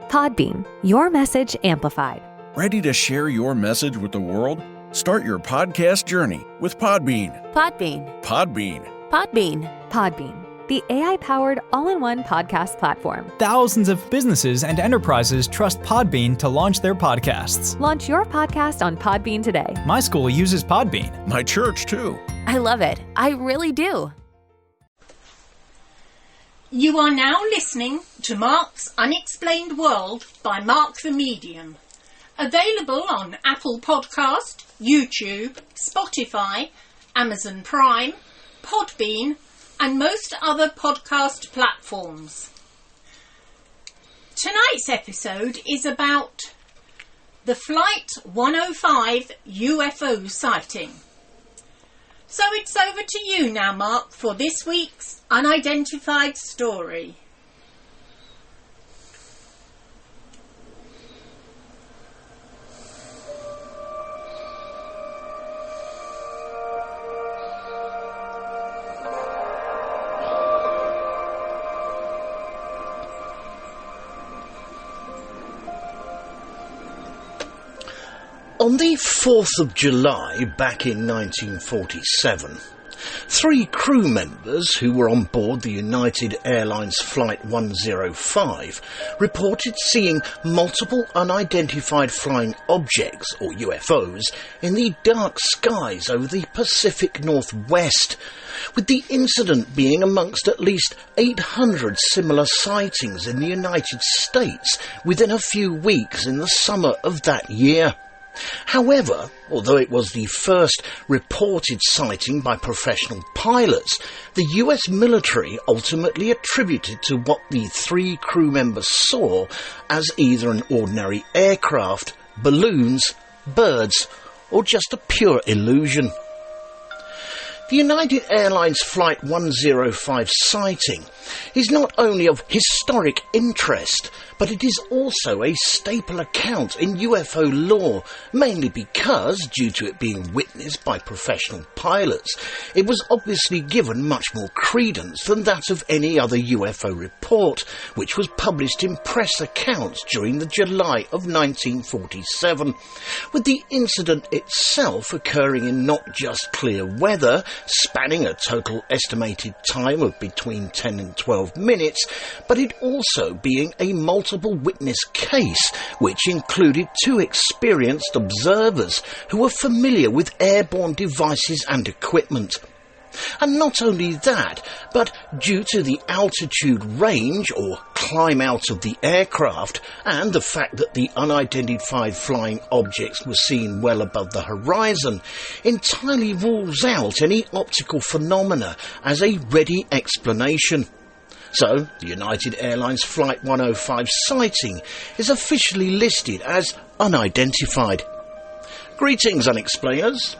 Podbean, your message amplified. Ready to share your message with the world? Start your podcast journey with Podbean. Podbean. Podbean. Podbean. Podbean, the AI-powered all-in-one podcast platform. Thousands of businesses and enterprises trust Podbean to launch their podcasts. Launch your podcast on Podbean today. My school uses Podbean. My church, too. I love it. I really do. You are now listening to Mark's Unexplained World by Mark the Medium. Available on Apple Podcast, YouTube, Spotify, Amazon Prime, Podbean, and most other podcast platforms. Tonight's episode is about the Flight 105 UFO sighting. So it's over to you now, Mark, for this week's unidentified story. On the 4th of July back in 1947, 3 crew members who were on board the United Airlines Flight 105 reported seeing multiple unidentified flying objects, or UFOs, in the dark skies over the Pacific Northwest, with the incident being amongst at least 800 similar sightings in the United States within a few weeks in the summer of that year. However, although it was the first reported sighting by professional pilots, the US military ultimately attributed to what the 3 crew members saw as either an ordinary aircraft, balloons, birds, or just a pure illusion. The United Airlines Flight 105 sighting is not only of historic interest, but it is also a staple account in UFO lore, mainly because, due to it being witnessed by professional pilots, it was obviously given much more credence than that of any other UFO report, which was published in press accounts during the July of 1947, with the incident itself occurring in not just clear weather, spanning a total estimated time of between 10 and 12 minutes, but it also being a multiple witness case, which included 2 experienced observers who were familiar with airborne devices and equipment. And not only that, but due to the altitude range or climb out of the aircraft and the fact that the unidentified flying objects were seen well above the horizon, entirely rules out any optical phenomena as a ready explanation. So, the United Airlines Flight 105 sighting is officially listed as unidentified. Greetings, Unexplainers.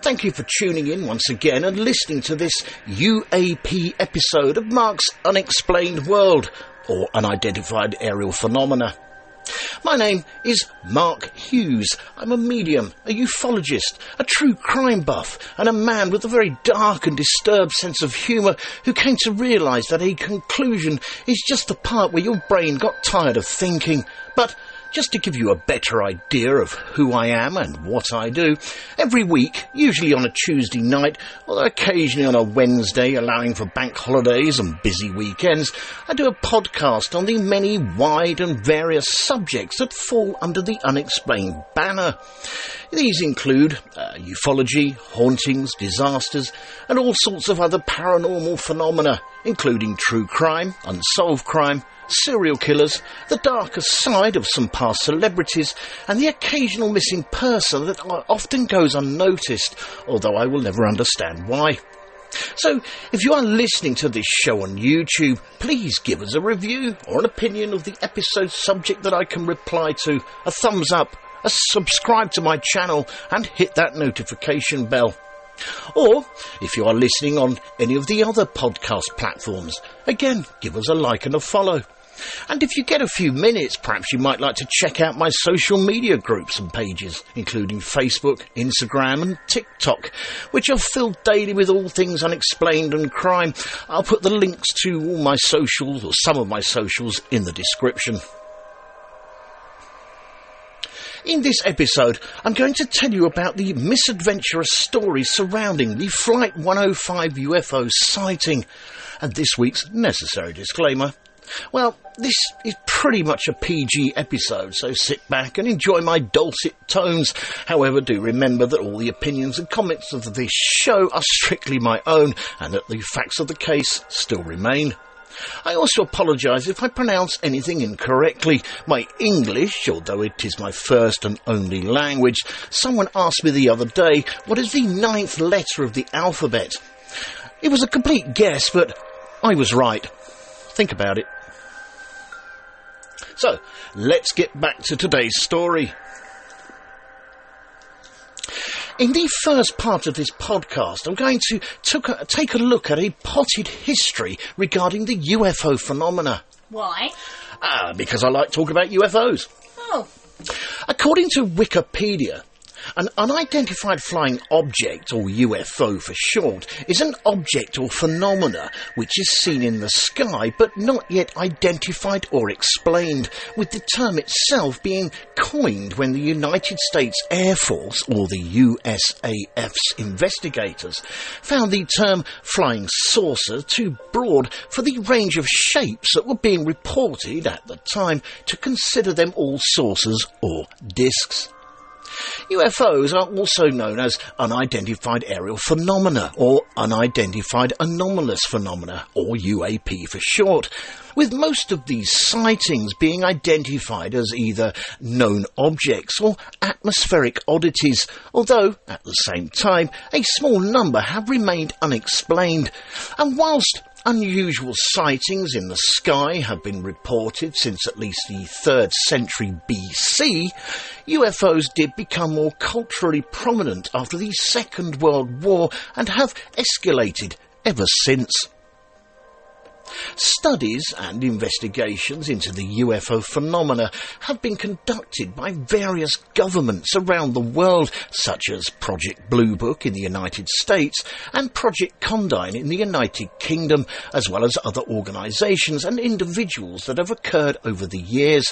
Thank you for tuning in once again and listening to this UAP episode of Mark's Unexplained World, or Unidentified Aerial Phenomena. My name is Mark Hughes. I'm a medium, a ufologist, a true crime buff, and a man with a very dark and disturbed sense of humour who came to realise that a conclusion is just the part where your brain got tired of thinking. But just to give you a better idea of who I am and what I do, every week, usually on a Tuesday night, or occasionally on a Wednesday, allowing for bank holidays and busy weekends, I do a podcast on the many wide and various subjects that fall under the Unexplained banner. These include ufology, hauntings, disasters, and all sorts of other paranormal phenomena, including true crime, unsolved crime, serial killers, the darker side of some past celebrities, and the occasional missing person that often goes unnoticed, although I will never understand why. So, if you are listening to this show on YouTube, please give us a review or an opinion of the episode subject that I can reply to, a thumbs up, a subscribe to my channel, and hit that notification bell. Or, if you are listening on any of the other podcast platforms, again, give us a like and a follow. And if you get a few minutes, perhaps you might like to check out my social media groups and pages, including Facebook, Instagram and TikTok, which are filled daily with all things unexplained and crime. I'll put the links to all my socials, or some of my socials, in the description. In this episode, I'm going to tell you about the misadventurous stories surrounding the Flight 105 UFO sighting, and this week's necessary disclaimer. Well, this is pretty much a PG episode, so sit back and enjoy my dulcet tones. However, do remember that all the opinions and comments of this show are strictly my own, and that the facts of the case still remain. I also apologise if I pronounce anything incorrectly. My English, although it is my first and only language, someone asked me the other day, what is the 9th letter of the alphabet? It was a complete guess, but I was right. Think about it. So, let's get back to today's story. In the first part of this podcast, I'm going to take a look at a potted history regarding the UFO phenomena. Why? Because I like talking about UFOs. Oh. According to Wikipedia, an unidentified flying object, or UFO for short, is an object or phenomena which is seen in the sky but not yet identified or explained, with the term itself being coined when the United States Air Force, or the USAF's investigators, found the term flying saucer too broad for the range of shapes that were being reported at the time to consider them all saucers or discs. UFOs are also known as unidentified aerial phenomena, or unidentified anomalous phenomena, or UAP for short, with most of these sightings being identified as either known objects or atmospheric oddities, although, at the same time, a small number have remained unexplained. And whilst unusual sightings in the sky have been reported since at least the 3rd century BC, UFOs did become more culturally prominent after the Second World War and have escalated ever since. Studies and investigations into the UFO phenomena have been conducted by various governments around the world, such as Project Blue Book in the United States and Project Condign in the United Kingdom, as well as other organisations and individuals that have occurred over the years.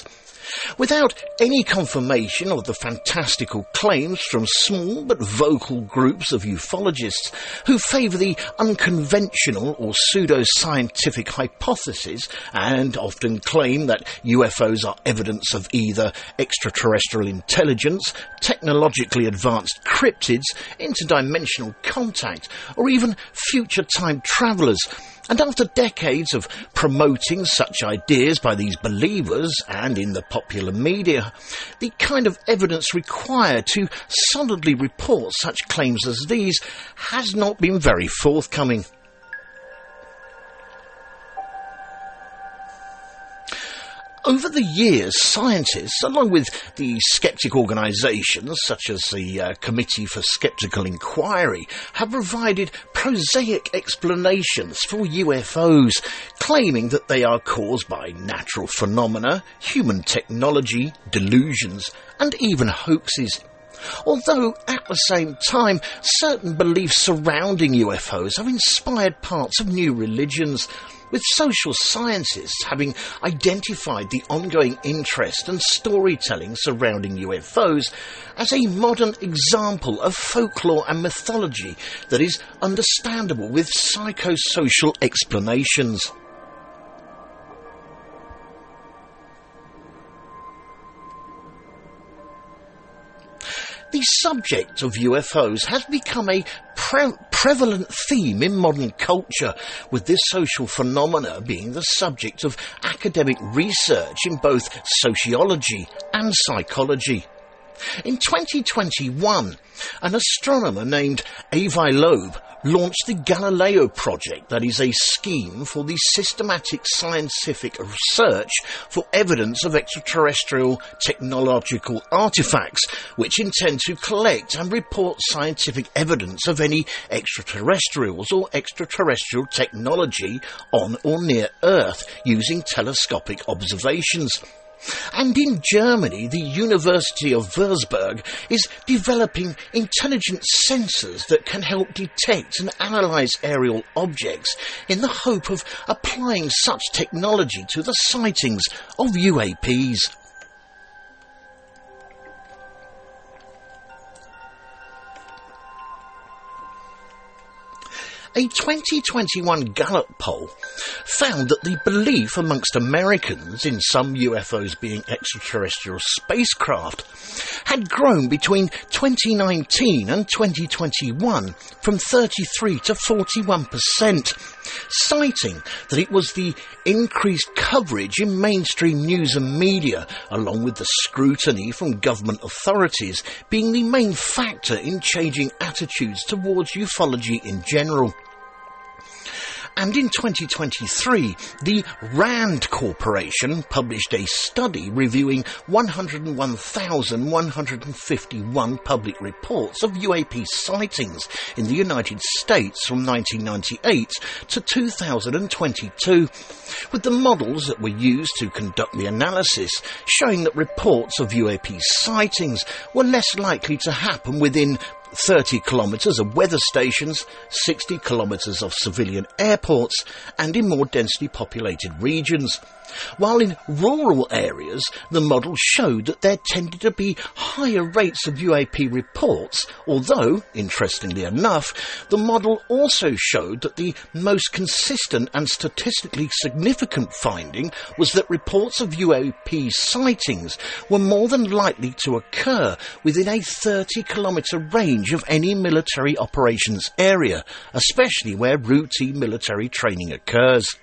Without any confirmation of the fantastical claims from small but vocal groups of ufologists who favour the unconventional or pseudo-scientific hypothesis and often claim that UFOs are evidence of either extraterrestrial intelligence, technologically advanced cryptids, interdimensional contact, or even future time travellers. And after decades of promoting such ideas by these believers and in the popular media, the kind of evidence required to solidly report such claims as these has not been very forthcoming. Over the years, scientists, along with the skeptic organisations such as the Committee for Skeptical Inquiry, have provided prosaic explanations for UFOs, claiming that they are caused by natural phenomena, human technology, delusions, and even hoaxes. Although, at the same time, certain beliefs surrounding UFOs have inspired parts of new religions, with social scientists having identified the ongoing interest and storytelling surrounding UFOs as a modern example of folklore and mythology that is understandable with psychosocial explanations. The subject of UFOs has become a prevalent theme in modern culture, with this social phenomena being the subject of academic research in both sociology and psychology. In 2021, an astronomer named Avi Loeb launched the Galileo Project, that is a scheme for the systematic scientific research for evidence of extraterrestrial technological artifacts, which intend to collect and report scientific evidence of any extraterrestrials or extraterrestrial technology on or near Earth using telescopic observations. And in Germany, the University of Würzburg is developing intelligent sensors that can help detect and analyse aerial objects in the hope of applying such technology to the sightings of UAPs. A 2021 Gallup poll found that the belief amongst Americans in some UFOs being extraterrestrial spacecraft had grown between 2019 and 2021 from 33 to 41%, citing that it was the increased coverage in mainstream news and media, along with the scrutiny from government authorities, being the main factor in changing attitudes towards ufology in general. And in 2023, the RAND Corporation published a study reviewing 101,151 public reports of UAP sightings in the United States from 1998 to 2022, with the models that were used to conduct the analysis showing that reports of UAP sightings were less likely to happen within 30 kilometres of weather stations, 60 kilometres of civilian airports, and in more densely populated regions. While in rural areas, the model showed that there tended to be higher rates of UAP reports, although, interestingly enough, the model also showed that the most consistent and statistically significant finding was that reports of UAP sightings were more than likely to occur within a 30-kilometre range of any military operations area, especially where routine military training occurs.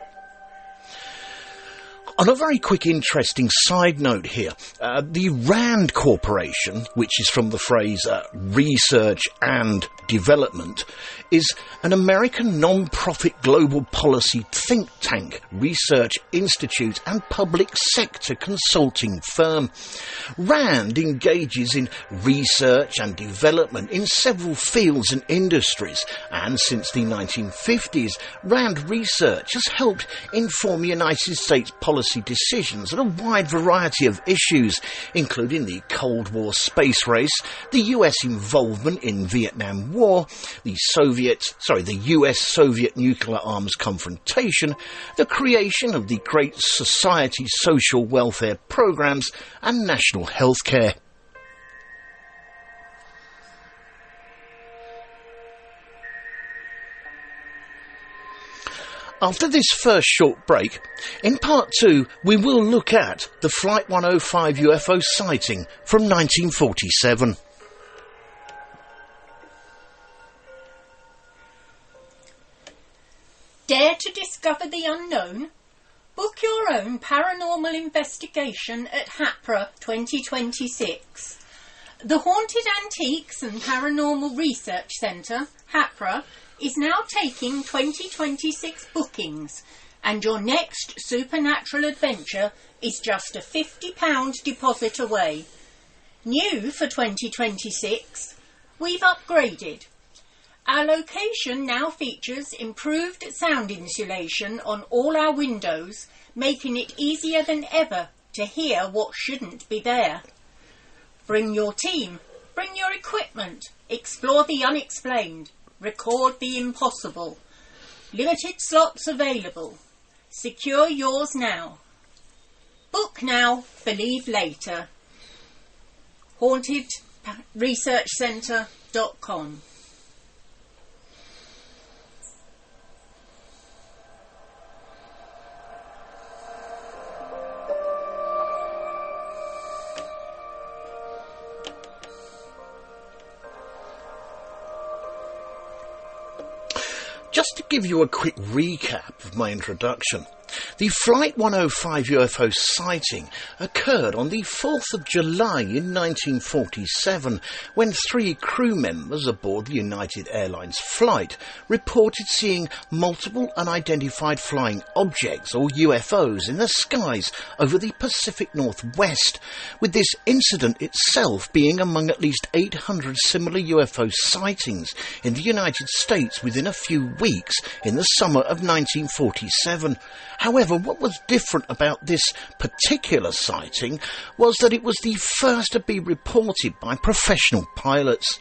On a very quick interesting side note here, the RAND Corporation, which is from the phrase research and development, is an American non-profit global policy think tank, research institute and public sector consulting firm. RAND engages in research and development in several fields and industries, and since the 1950s, RAND research has helped inform United States policy decisions on a wide variety of issues, including the Cold War space race, the US involvement in Vietnam War, the US-Soviet nuclear arms confrontation, the creation of the Great Society social welfare programs, and national health care. After this first short break, in part 2 we will look at the Flight 105 UFO sighting from 1947. Dare to discover the unknown? Book your own paranormal investigation at HAPRA 2026. The Haunted Antiques and Paranormal Research Centre, HAPRA, is now taking 2026 bookings, and your next supernatural adventure is just a £50 deposit away. New for 2026, we've upgraded. Our location now features improved sound insulation on all our windows, making it easier than ever to hear what shouldn't be there. Bring your team, bring your equipment, explore the unexplained, record the impossible. Limited slots available. Secure yours now. Book now, believe later. HauntedResearchCentre.com. Just to give you a quick recap of my introduction, the Flight 105 UFO sighting occurred on the 4th of July in 1947 when 3 crew members aboard the United Airlines flight reported seeing multiple unidentified flying objects or UFOs in the skies over the Pacific Northwest, with this incident itself being among at least 800 similar UFO sightings in the United States within a few weeks in the summer of 1947. However, what was different about this particular sighting was that it was the first to be reported by professional pilots.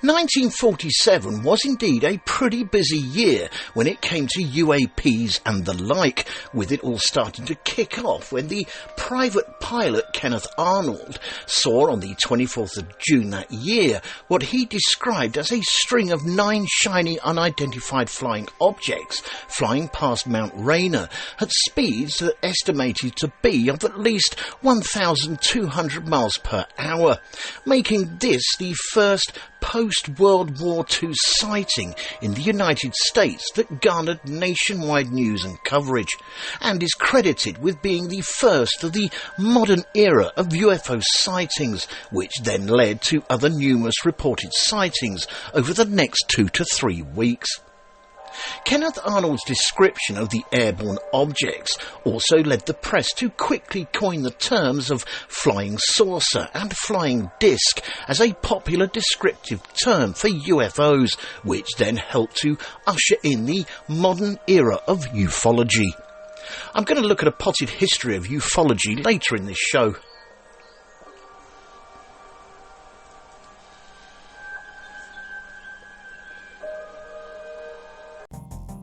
1947 was indeed a pretty busy year when it came to UAPs and the like, with it all starting to kick off when the private pilot Kenneth Arnold saw on the 24th of June that year what he described as a string of 9 shiny unidentified flying objects flying past Mount Rainier at speeds that estimated to be of at least 1,200 miles per hour, making this the first post-World War II sighting in the United States that garnered nationwide news and coverage, and is credited with being the first of the modern era of UFO sightings, which then led to other numerous reported sightings over the next 2 to 3 weeks. Kenneth Arnold's description of the airborne objects also led the press to quickly coin the terms of flying saucer and flying disc as a popular descriptive term for UFOs, which then helped to usher in the modern era of ufology. I'm going to look at a potted history of ufology later in this show.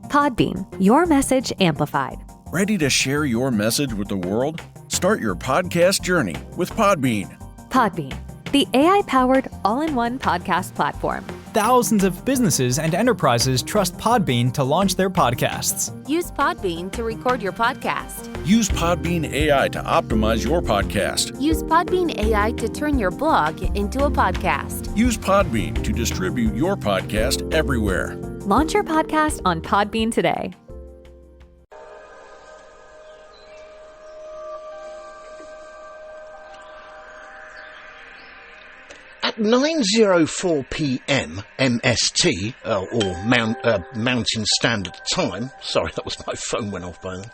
Podbean, your message amplified. Ready to share your message with the world? Start your podcast journey with Podbean. Podbean, the AI-powered all-in-one podcast platform. Thousands of businesses and enterprises trust Podbean to launch their podcasts. Use Podbean to record your podcast. Use Podbean AI to optimize your podcast. Use Podbean AI to turn your blog into a podcast. Use Podbean to distribute your podcast everywhere. Launch your podcast on Podbean today. At 9:04 p.m. MST, Mountain Standard Time, sorry, that was my phone went off by then.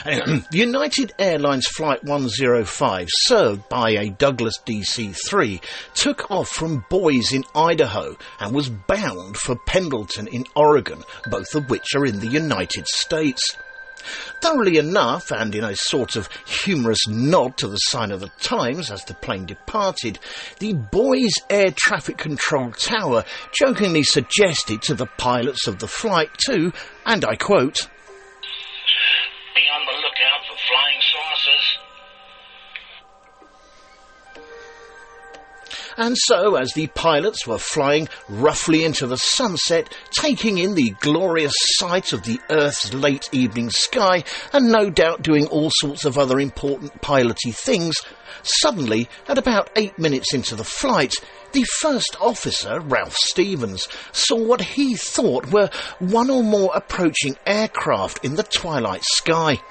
Anyway, United Airlines Flight 105, served by a Douglas DC-3, took off from Boise in Idaho and was bound for Pendleton in Oregon, both of which are in the United States. Thoroughly enough, and in a sort of humorous nod to the sign of the times as the plane departed, the Boise Air Traffic Control Tower jokingly suggested to the pilots of the flight to, and I quote, "Be on the lookout for flying saucers." And so, as the pilots were flying roughly into the sunset, taking in the glorious sight of the Earth's late evening sky, and no doubt doing all sorts of other important piloty things, suddenly, at about 8 minutes into the flight, the first officer, Ralph Stevens, saw what he thought were one or more approaching aircraft in the twilight sky.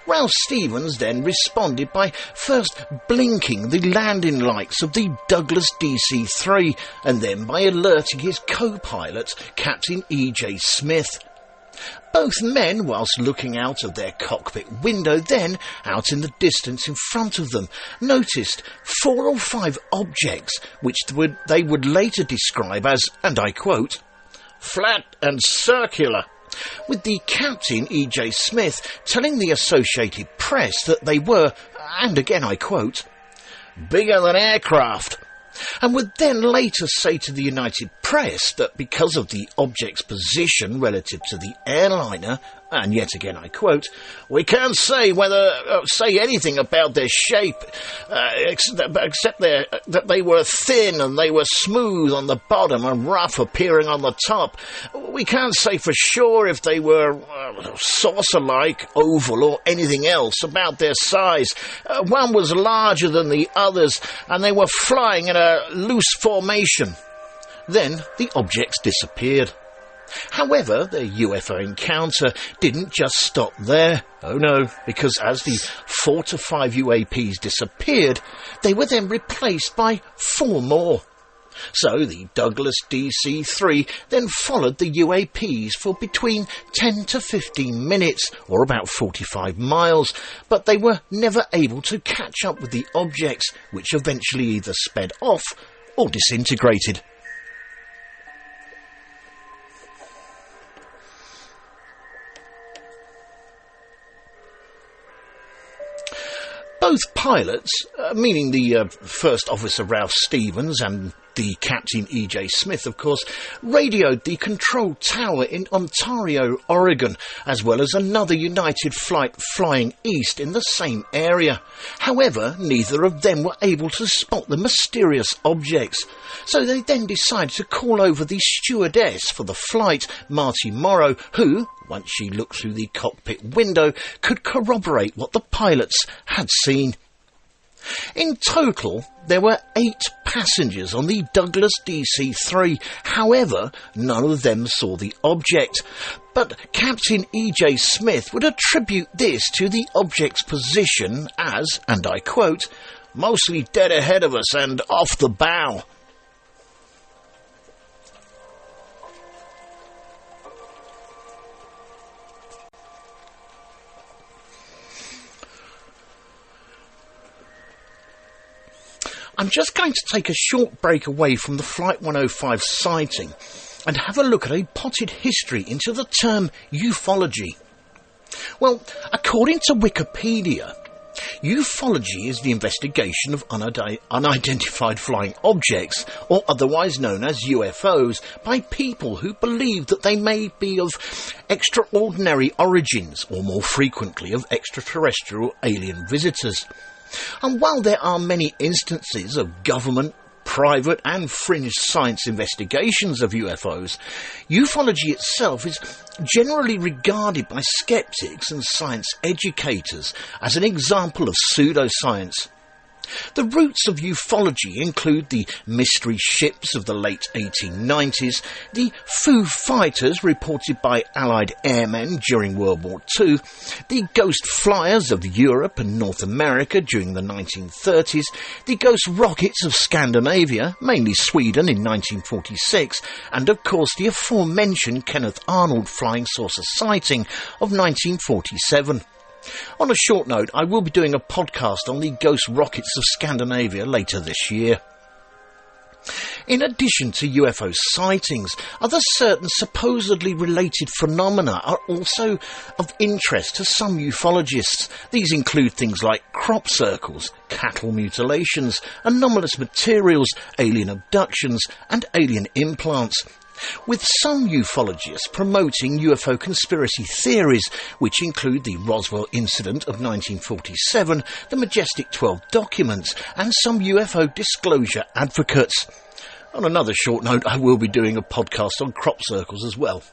Ralph Stevens then responded by first blinking the landing lights of the Douglas DC-3 and then by alerting his co-pilot, Captain E.J. Smith. Both men, whilst looking out of their cockpit window, then, out in the distance in front of them, noticed 4 or 5 objects which they would later describe as, and I quote, "flat and circular," with the captain, E.J. Smith, telling the Associated Press that they were, and again I quote, "bigger than aircraft," and would then later say to the United Press that because of the object's position relative to the airliner, and yet again I quote, "we can't say anything about their shape, except that they were thin and they were smooth on the bottom and rough appearing on the top. We can't say for sure if they were saucer-like, oval, or anything else about their size. One was larger than the others, and they were flying in a loose formation." Then the objects disappeared. However, their UFO encounter didn't just stop there. Oh no, because as the 4 to 5 UAPs disappeared, they were then replaced by 4 more. So the Douglas DC-3 then followed the UAPs for between 10 to 15 minutes, or about 45 miles, but they were never able to catch up with the objects, which eventually either sped off or disintegrated. Both pilots, meaning the first officer Ralph Stevens and The Captain E.J. Smith, of course, radioed the control tower in Ontario, Oregon, as well as another United flight flying east in the same area. However, neither of them were able to spot the mysterious objects, so they then decided to call over the stewardess for the flight, Marty Morrow, who, once she looked through the cockpit window, could corroborate what the pilots had seen. In total, there were 8 passengers on the Douglas DC-3. However, none of them saw the object. But Captain E.J. Smith would attribute this to the object's position as, and I quote, "mostly dead ahead of us and off the bow." I'm just going to take a short break away from the Flight 105 sighting and have a look at a potted history into the term ufology. Well, according to Wikipedia, ufology is the investigation of unidentified flying objects, or otherwise known as UFOs, by people who believe that they may be of extraordinary origins, or more frequently of extraterrestrial alien visitors. And while there are many instances of government, private and fringe science investigations of UFOs, ufology itself is generally regarded by skeptics and science educators as an example of pseudoscience. The roots of ufology include the mystery ships of the late 1890s, the Foo Fighters reported by Allied airmen during World War II, the ghost flyers of Europe and North America during the 1930s, the ghost rockets of Scandinavia, mainly Sweden in 1946, and of course the aforementioned Kenneth Arnold flying saucer sighting of 1947. On a short note, I will be doing a podcast on the ghost rockets of Scandinavia later this year. In addition to UFO sightings, other certain supposedly related phenomena are also of interest to some ufologists. These include things like crop circles, cattle mutilations, anomalous materials, alien abductions, and alien implants, with some ufologists promoting UFO conspiracy theories, which include the Roswell incident of 1947, the Majestic 12 documents, and some UFO disclosure advocates. On another short note, I will be doing a podcast on crop circles as well,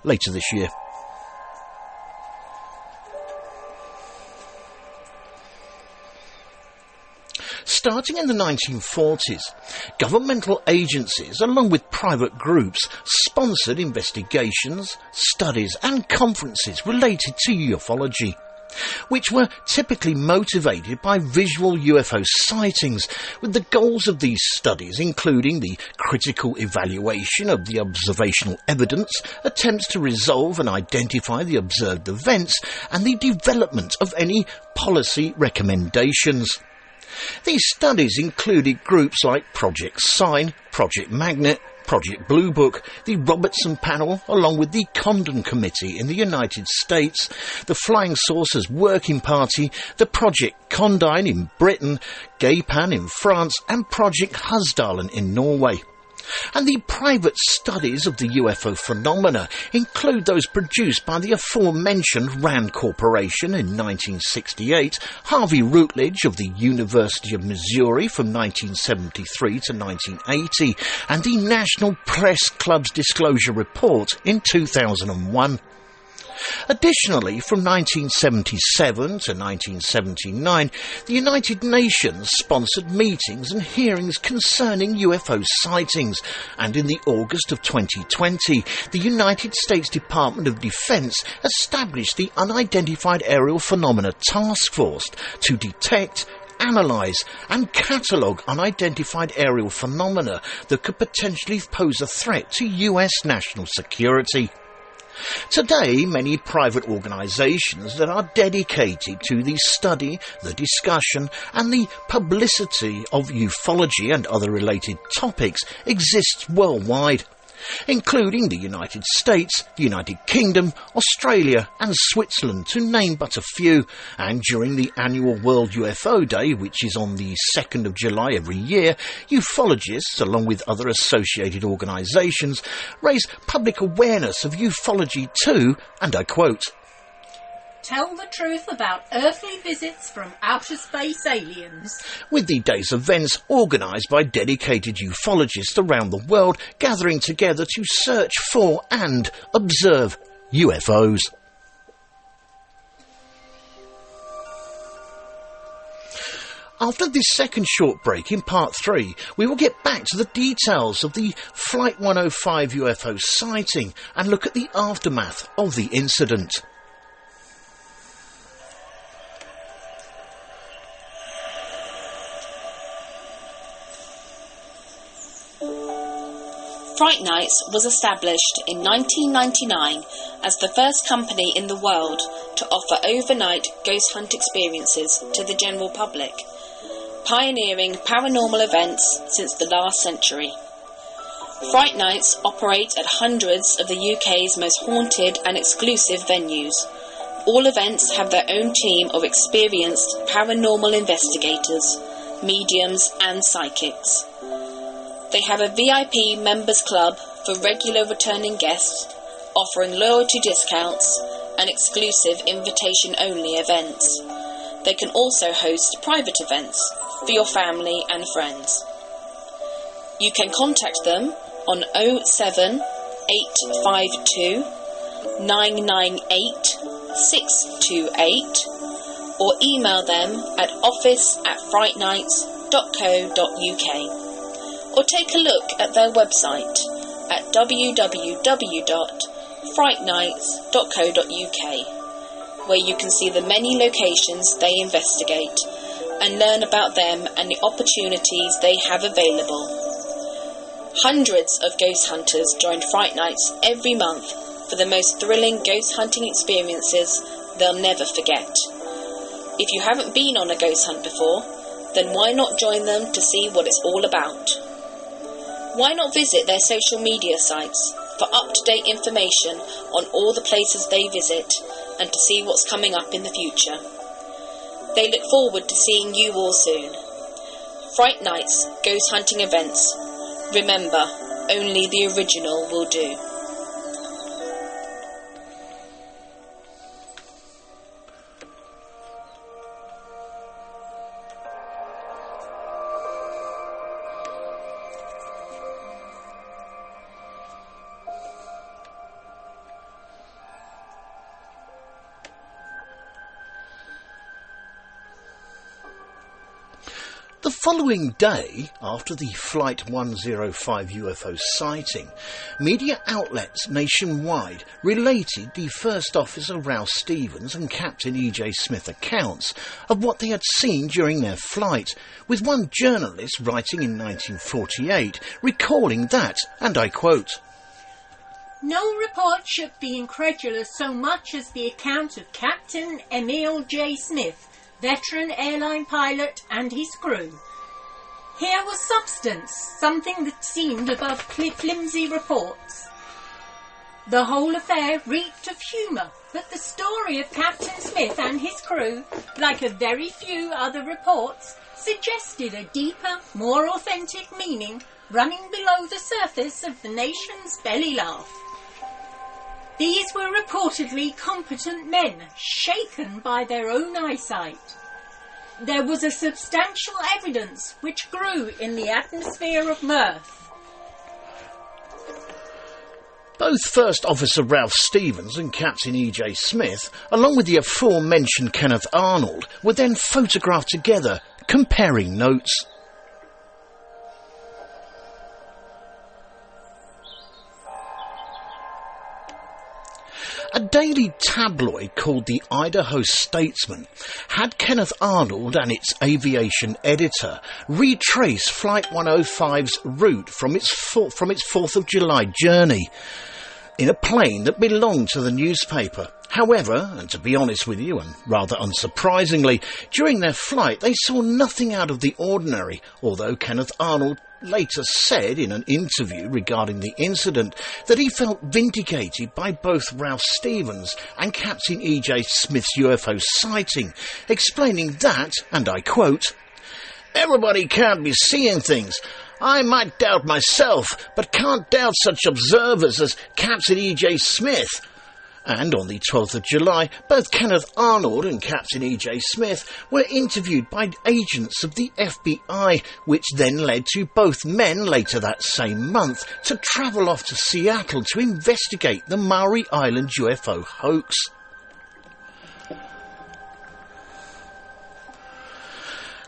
later this year. Starting in the 1940s, governmental agencies, along with private groups, sponsored investigations, studies and conferences related to ufology, which were typically motivated by visual UFO sightings, with the goals of these studies including the critical evaluation of the observational evidence, attempts to resolve and identify the observed events, and the development of any policy recommendations. These studies included groups like Project Sign, Project Magnet, Project Blue Book, the Robertson Panel, along with the Condon Committee in the United States, the Flying Saucers Working Party, the Project Condign in Britain, GAPAN in France, and Project Husdalen in Norway. And the private studies of the UFO phenomena include those produced by the aforementioned RAND Corporation in 1968, Harvey Rutledge of the University of Missouri from 1973 to 1980, and the National Press Club's Disclosure Report in 2001. Additionally, from 1977 to 1979, the United Nations sponsored meetings and hearings concerning UFO sightings, and in the August of 2020, the United States Department of Defense established the Unidentified Aerial Phenomena Task Force to detect, analyse and catalogue unidentified aerial phenomena that could potentially pose a threat to US national security. Today, many private organisations that are dedicated to the study, the discussion and the publicity of ufology and other related topics exist worldwide. including the United States, the United Kingdom, Australia and Switzerland, to name but a few. And during the annual World UFO Day, which is on the 2nd of July every year, ufologists, along with other associated organisations, raise public awareness of ufology too, and I quote, "Tell the truth about earthly visits from outer space aliens." with the day's events organised by dedicated ufologists around the world gathering together to search for and observe UFOs. After this second short break in part 3, we will get back to the details of the Flight 105 UFO sighting and look at the aftermath of the incident. Fright Nights was established in 1999 as the first company in the world to offer overnight ghost hunt experiences to the general public, pioneering paranormal events since the last century. Fright Nights operate at hundreds of the UK's most haunted and exclusive venues. All events have their own team of experienced paranormal investigators, mediums and psychics. They have a VIP members club for regular returning guests, offering loyalty discounts and exclusive invitation-only events. They can also host private events for your family and friends. You can contact them on 07852 998 628 or email them at office@frightnights.co.uk. Or take a look at their website at www.frightnights.co.uk, where you can see the many locations they investigate and learn about them and the opportunities they have available. Hundreds of ghost hunters join Fright Nights every month for the most thrilling ghost hunting experiences they'll never forget. If you haven't been on a ghost hunt before, then why not join them to see what it's all about? Why not visit their social media sites for up-to-date information on all the places they visit and to see what's coming up in the future? They look forward to seeing you all soon. Fright Nights Ghost Hunting Events. Remember, only the original will do. The following day, after the Flight 105 UFO sighting, media outlets nationwide related the First Officer Ralph Stevens and Captain E.J. Smith accounts of what they had seen during their flight, with one journalist writing in 1948 recalling that, and I quote, "No report should be incredulous so much as the account of Captain Emil J. Smith, veteran airline pilot, and his crew. Here was substance, something that seemed above flimsy reports. The whole affair reeked of humour, but the story of Captain Smith and his crew, like a very few other reports, suggested a deeper, more authentic meaning running below the surface of the nation's belly laugh. These were reportedly competent men, shaken by their own eyesight. There was a substantial evidence which grew in the atmosphere of mirth." Both First Officer Ralph Stevens and Captain E.J. Smith, along with the aforementioned Kenneth Arnold, were then photographed together, comparing notes. A daily tabloid called the Idaho Statesman had Kenneth Arnold and its aviation editor retrace Flight 105's route from its 4th of July journey in a plane that belonged to the newspaper. However, and to be honest with you, and rather unsurprisingly, during their flight they saw nothing out of the ordinary, although Kenneth Arnold later said in an interview regarding the incident that he felt vindicated by both Ralph Stevens and Captain E.J. Smith's UFO sighting, explaining that, and I quote, "Everybody can't be seeing things. I might doubt myself, but can't doubt such observers as Captain E.J. Smith." And on the 12th of July, both Kenneth Arnold and Captain E.J. Smith were interviewed by agents of the FBI, which then led to both men later that same month to travel off to Seattle to investigate the Maury Island UFO hoax.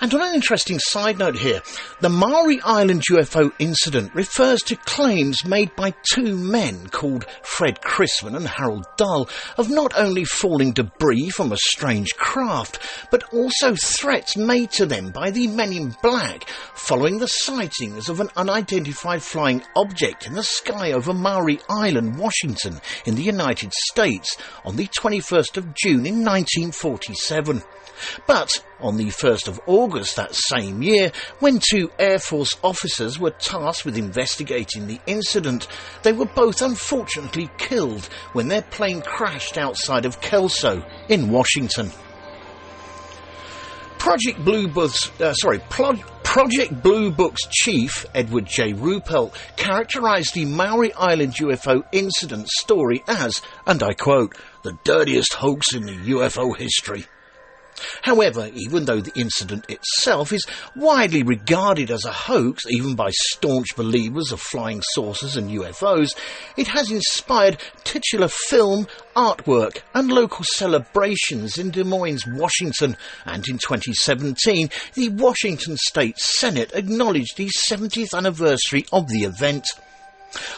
And on an interesting side note here, the Maury Island UFO incident refers to claims made by two men called Fred Chrisman and Harold Dull of not only falling debris from a strange craft, but also threats made to them by the Men in Black following the sightings of an unidentified flying object in the sky over Maury Island, Washington, in the United States on the 21st of June in 1947. But on the 1st of August that same year, when two Air Force officers were tasked with investigating the incident, they were both unfortunately killed when their plane crashed outside of Kelso in Washington. Project Blue Book's chief, Edward J. Ruppelt, characterised the Maury Island UFO incident story as, and I quote, "the dirtiest hoax in the UFO history." However, even though the incident itself is widely regarded as a hoax, even by staunch believers of flying saucers and UFOs, it has inspired titular film, artwork and local celebrations in Des Moines, Washington, and in 2017, the Washington State Senate acknowledged the 70th anniversary of the event.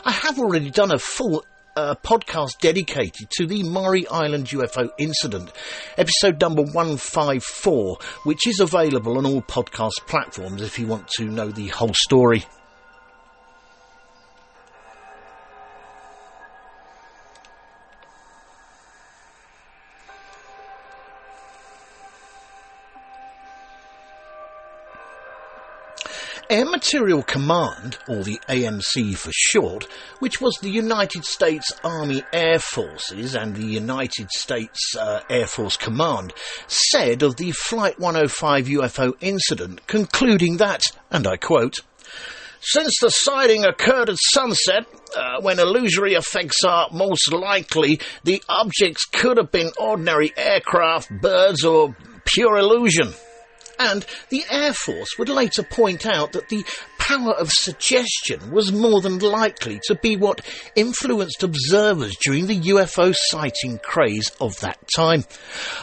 I have already done a full podcast dedicated to the Maury Island UFO incident, episode number 154, which is available on all podcast platforms if you want to know the whole story. Air Material Command, or the AMC for short, which was the United States Army Air Forces and the United States Air Force Command, said of the Flight 105 UFO incident, concluding that, and I quote, "Since the sighting occurred at sunset, when illusory effects are most likely, the objects could have been ordinary aircraft, birds, or pure illusion." And the Air Force would later point out that the power of suggestion was more than likely to be what influenced observers during the UFO sighting craze of that time,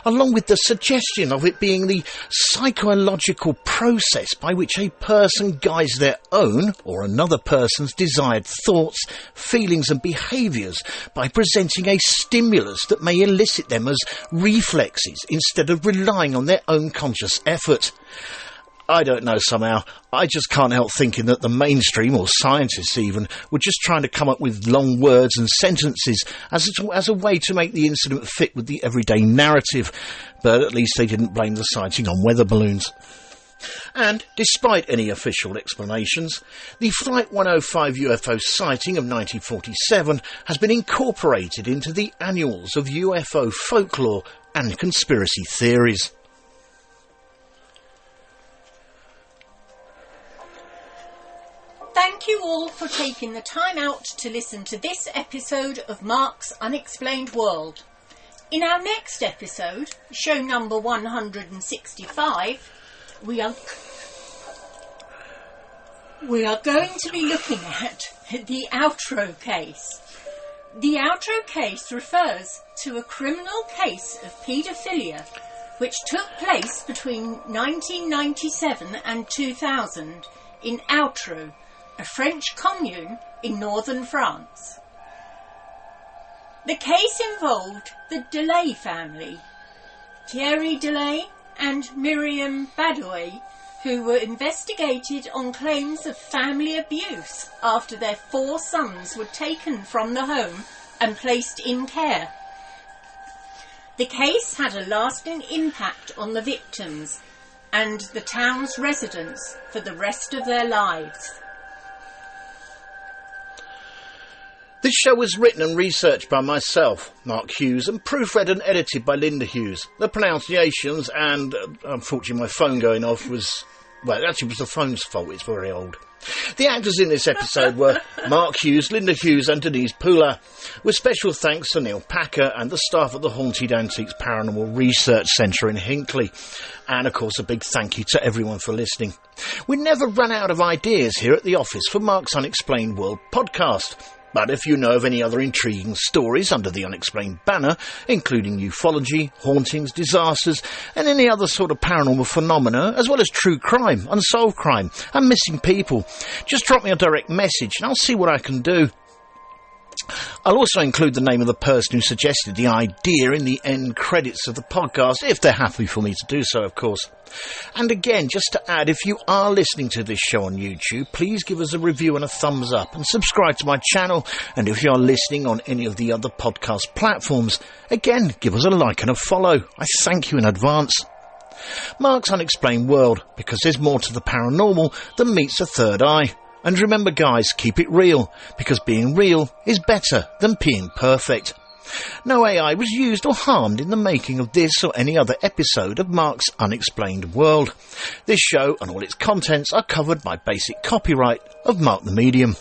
along with the suggestion of it being the psychological process by which a person guides their own or another person's desired thoughts, feelings and behaviours by presenting a stimulus that may elicit them as reflexes instead of relying on their own conscious effort. I don't know, somehow, I just can't help thinking that the mainstream, or scientists even, were just trying to come up with long words and sentences as a way to make the incident fit with the everyday narrative, but at least they didn't blame the sighting on weather balloons. And, despite any official explanations, the Flight 105 UFO sighting of 1947 has been incorporated into the annals of UFO folklore and conspiracy theories. Thank you all for taking the time out to listen to this episode of Mark's Unexplained World. In our next episode, show number 165, we are going to be looking at the Outro case. The Outro case refers to a criminal case of paedophilia which took place between 1997 and 2000 in Outro, a French commune in northern France. The case involved the Delay family, Thierry Delay and Myriam Badoy, who were investigated on claims of family abuse after their 4 sons were taken from the home and placed in care. The case had a lasting impact on the victims and the town's residents for the rest of their lives. This show was written and researched by myself, Mark Hughes, and proofread and edited by Linda Hughes. The pronunciations and, unfortunately my phone going off was, well, it actually was the phone's fault, it's very old. The actors in this episode were Mark Hughes, Linda Hughes and Denise Poolar, with special thanks to Neil Packer and the staff at the Haunted Antiques Paranormal Research Centre in Hinckley. And of course a big thank you to everyone for listening. We never run out of ideas here at the office for Mark's Unexplained World podcast. But if you know of any other intriguing stories under the Unexplained banner, including ufology, hauntings, disasters, and any other sort of paranormal phenomena, as well as true crime, unsolved crime, and missing people, just drop me a direct message and I'll see what I can do. I'll also include the name of the person who suggested the idea in the end credits of the podcast, if they're happy for me to do so, of course. And again, just to add, if you are listening to this show on YouTube, please give us a review and a thumbs up and subscribe to my channel. And if you are listening on any of the other podcast platforms, again, give us a like and a follow. I thank you in advance. Mark's Unexplained World, because there's more to the paranormal than meets a third eye. And remember guys, keep it real, because being real is better than being perfect. No AI was used or harmed in the making of this or any other episode of Mark's Unexplained World. This show and all its contents are covered by basic copyright of Mark the Medium.